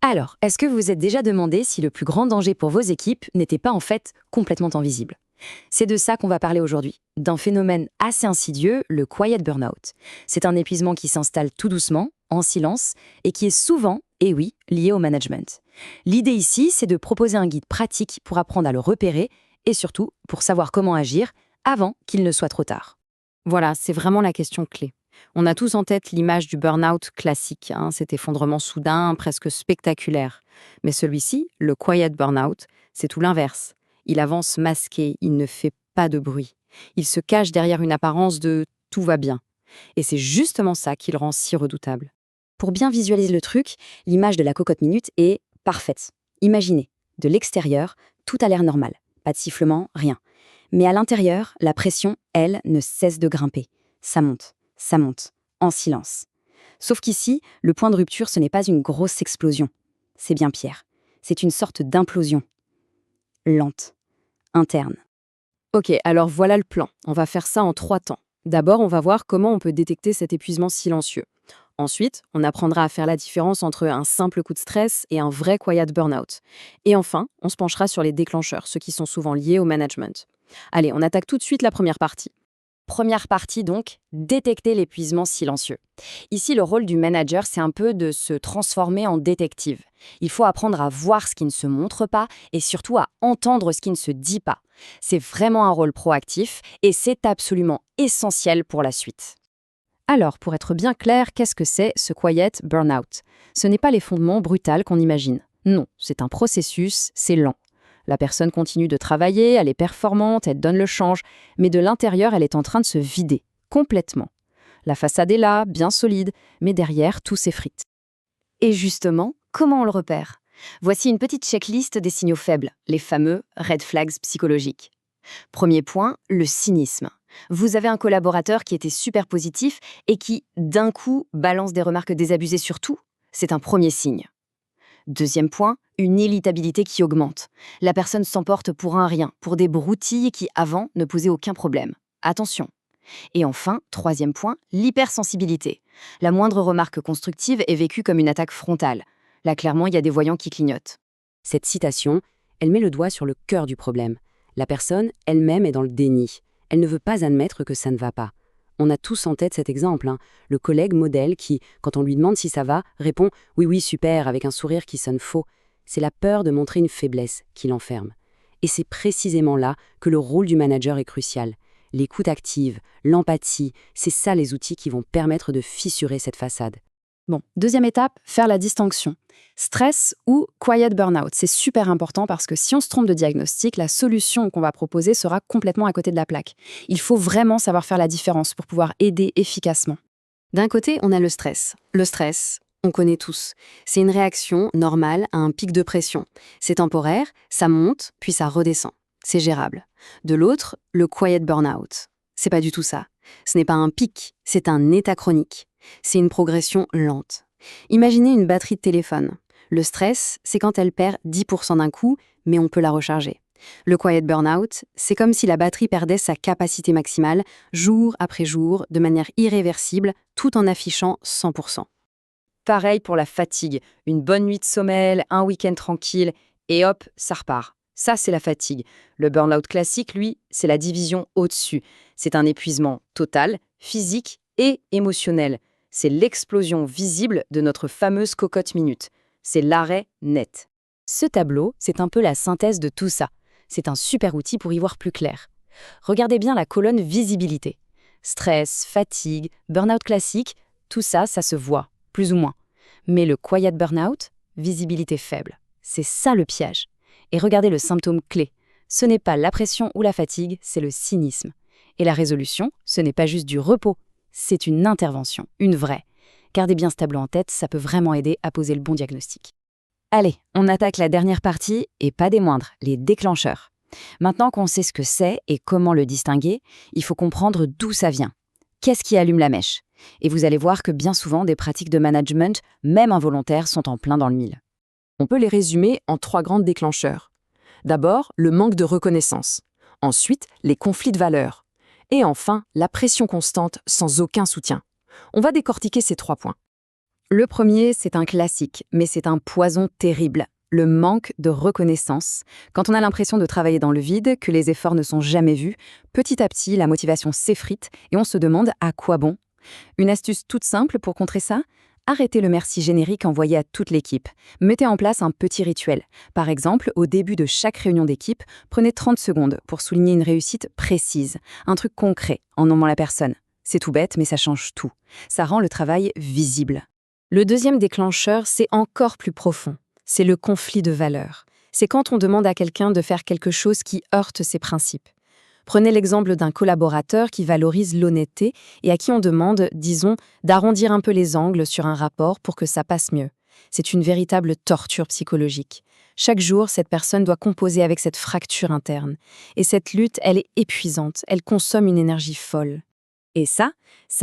Alors, est-ce que vous vous êtes déjà demandé si le plus grand danger pour vos équipes n'était pas en fait complètement invisible? C'est de ça qu'on va parler aujourd'hui, d'un phénomène assez insidieux, le quiet burnout. C'est un épuisement qui s'installe tout doucement, en silence, et qui est souvent, et oui, lié au management. L'idée ici, c'est de proposer un guide pratique pour apprendre à le repérer et surtout pour savoir comment agir avant qu'il ne soit trop tard. Voilà, c'est vraiment la question clé. On a tous en tête l'image du burn-out classique, cet effondrement soudain, presque spectaculaire. Mais celui-ci, le quiet burn-out, c'est tout l'inverse. Il avance masqué, il ne fait pas de bruit. Il se cache derrière une apparence de tout va bien. Et c'est justement ça qui le rend si redoutable. Pour bien visualiser le truc, l'image de la cocotte minute est parfaite. Imaginez, de l'extérieur, tout a l'air normal. Pas de sifflement, rien. Mais à l'intérieur, la pression, elle, ne cesse de grimper. Ça monte, en silence. Sauf qu'ici, le point de rupture, ce n'est pas une grosse explosion. C'est bien pire. C'est une sorte d'implosion. Lente, interne. Ok, alors voilà le plan. On va faire ça en 3 temps. D'abord, on va voir comment on peut détecter cet épuisement silencieux. Ensuite, on apprendra à faire la différence entre un simple coup de stress et un vrai quiet burn-out. Et enfin, on se penchera sur les déclencheurs, ceux qui sont souvent liés au management. Allez, on attaque tout de suite la première partie. Première partie donc, détecter l'épuisement silencieux. Ici, le rôle du manager, c'est un peu de se transformer en détective. Il faut apprendre à voir ce qui ne se montre pas et surtout à entendre ce qui ne se dit pas. C'est vraiment un rôle proactif et c'est absolument essentiel pour la suite. Alors, pour être bien clair, qu'est-ce que c'est ce quiet burnout? Ce n'est pas l'effondrement brutal qu'on imagine. Non, c'est un processus, c'est lent. La personne continue de travailler, elle est performante, elle donne le change, mais de l'intérieur, elle est en train de se vider, complètement. La façade est là, bien solide, mais derrière, tout s'effrite. Et justement, comment on le repère? Voici une petite checklist des signaux faibles, les fameux red flags psychologiques. Premier point, le cynisme. Vous avez un collaborateur qui était super positif et qui, d'un coup, balance des remarques désabusées sur tout. C'est un premier signe. Deuxième point, une irritabilité qui augmente. La personne s'emporte pour un rien, pour des broutilles qui, avant, ne posaient aucun problème. Attention. Et enfin, troisième point, l'hypersensibilité. La moindre remarque constructive est vécue comme une attaque frontale. Là, clairement, il y a des voyants qui clignotent. Cette citation, elle met le doigt sur le cœur du problème. La personne elle-même est dans le déni. Elle ne veut pas admettre que ça ne va pas. On a tous en tête cet exemple, le collègue modèle qui, quand on lui demande si ça va, répond « oui, oui, super » avec un sourire qui sonne faux. C'est la peur de montrer une faiblesse qui l'enferme. Et c'est précisément là que le rôle du manager est crucial. L'écoute active, l'empathie, c'est ça les outils qui vont permettre de fissurer cette façade. Bon, deuxième étape, faire la distinction. Stress ou quiet burnout, c'est super important parce que si on se trompe de diagnostic, la solution qu'on va proposer sera complètement à côté de la plaque. Il faut vraiment savoir faire la différence pour pouvoir aider efficacement. D'un côté, on a le stress. Le stress, on connaît tous. C'est une réaction normale à un pic de pression. C'est temporaire, ça monte, puis ça redescend. C'est gérable. De l'autre, le quiet burnout. C'est pas du tout ça. Ce n'est pas un pic, c'est un état chronique. C'est une progression lente. Imaginez une batterie de téléphone. Le stress, c'est quand elle perd 10% d'un coup, mais on peut la recharger. Le quiet burnout, c'est comme si la batterie perdait sa capacité maximale, jour après jour, de manière irréversible, tout en affichant 100%. Pareil pour la fatigue. Une bonne nuit de sommeil, un week-end tranquille, et hop, ça repart. Ça, c'est la fatigue. Le burn-out classique, lui, c'est la division au-dessus. C'est un épuisement total, physique et émotionnel. C'est l'explosion visible de notre fameuse cocotte minute. C'est l'arrêt net. Ce tableau, c'est un peu la synthèse de tout ça. C'est un super outil pour y voir plus clair. Regardez bien la colonne visibilité. Stress, fatigue, burn-out classique, tout ça, ça se voit, plus ou moins. Mais le quiet burn-out, visibilité faible. C'est ça le piège. Et regardez le symptôme clé. Ce n'est pas la pression ou la fatigue, c'est le cynisme. Et la résolution, ce n'est pas juste du repos, c'est une intervention, une vraie. Gardez bien ce tableau en tête, ça peut vraiment aider à poser le bon diagnostic. Allez, on attaque la dernière partie, et pas des moindres, les déclencheurs. Maintenant qu'on sait ce que c'est et comment le distinguer, il faut comprendre d'où ça vient. Qu'est-ce qui allume la mèche? Et vous allez voir que bien souvent, des pratiques de management, même involontaires, sont en plein dans le mille. On peut les résumer en 3 grands déclencheurs. D'abord, le manque de reconnaissance. Ensuite, les conflits de valeurs. Et enfin, la pression constante sans aucun soutien. On va décortiquer ces 3 points. Le premier, c'est un classique, mais c'est un poison terrible. Le manque de reconnaissance. Quand on a l'impression de travailler dans le vide, que les efforts ne sont jamais vus, petit à petit, la motivation s'effrite et on se demande à quoi bon. Une astuce toute simple pour contrer ça? Arrêtez le merci générique envoyé à toute l'équipe. Mettez en place un petit rituel. Par exemple, au début de chaque réunion d'équipe, prenez 30 secondes pour souligner une réussite précise, un truc concret, en nommant la personne. C'est tout bête, mais ça change tout. Ça rend le travail visible. Le deuxième déclencheur, c'est encore plus profond. C'est le conflit de valeurs. C'est quand on demande à quelqu'un de faire quelque chose qui heurte ses principes. Prenez l'exemple d'un collaborateur qui valorise l'honnêteté et à qui on demande, disons, d'arrondir un peu les angles sur un rapport pour que ça passe mieux. C'est une véritable torture psychologique. Chaque jour, cette personne doit composer avec cette fracture interne. Et cette lutte, elle est épuisante, elle consomme une énergie folle. Et ça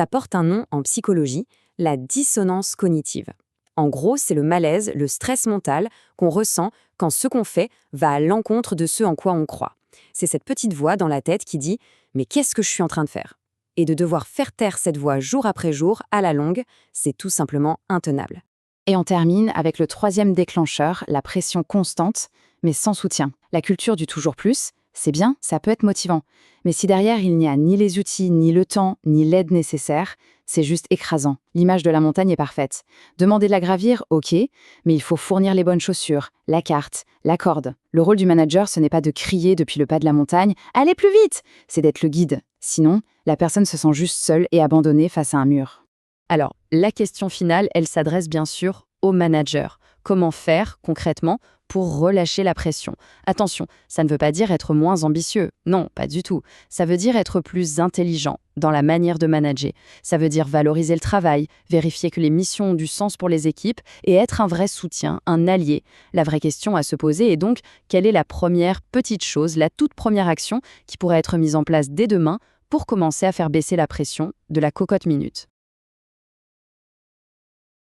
porte un nom en psychologie, la dissonance cognitive. En gros, c'est le malaise, le stress mental qu'on ressent quand ce qu'on fait va à l'encontre de ce en quoi on croit. C'est cette petite voix dans la tête qui dit « Mais qu'est-ce que je suis en train de faire ?» Et de devoir faire taire cette voix jour après jour, à la longue, c'est tout simplement intenable. Et on termine avec le troisième déclencheur, la pression constante, mais sans soutien. La culture du toujours plus, c'est bien, ça peut être motivant. Mais si derrière il n'y a ni les outils, ni le temps, ni l'aide nécessaire, c'est juste écrasant. L'image de la montagne est parfaite. Demander de la gravir, ok, mais il faut fournir les bonnes chaussures, la carte, la corde. Le rôle du manager, ce n'est pas de crier depuis le pas de la montagne « Allez plus vite !» C'est d'être le guide. Sinon, la personne se sent juste seule et abandonnée face à un mur. Alors, la question finale, elle s'adresse bien sûr au manager. Comment faire, concrètement, pour relâcher la pression? Attention, ça ne veut pas dire être moins ambitieux. Non, pas du tout. Ça veut dire être plus intelligent dans la manière de manager. Ça veut dire valoriser le travail, vérifier que les missions ont du sens pour les équipes et être un vrai soutien, un allié. La vraie question à se poser est donc, quelle est la première petite chose, la toute première action qui pourrait être mise en place dès demain pour commencer à faire baisser la pression de la cocotte minute?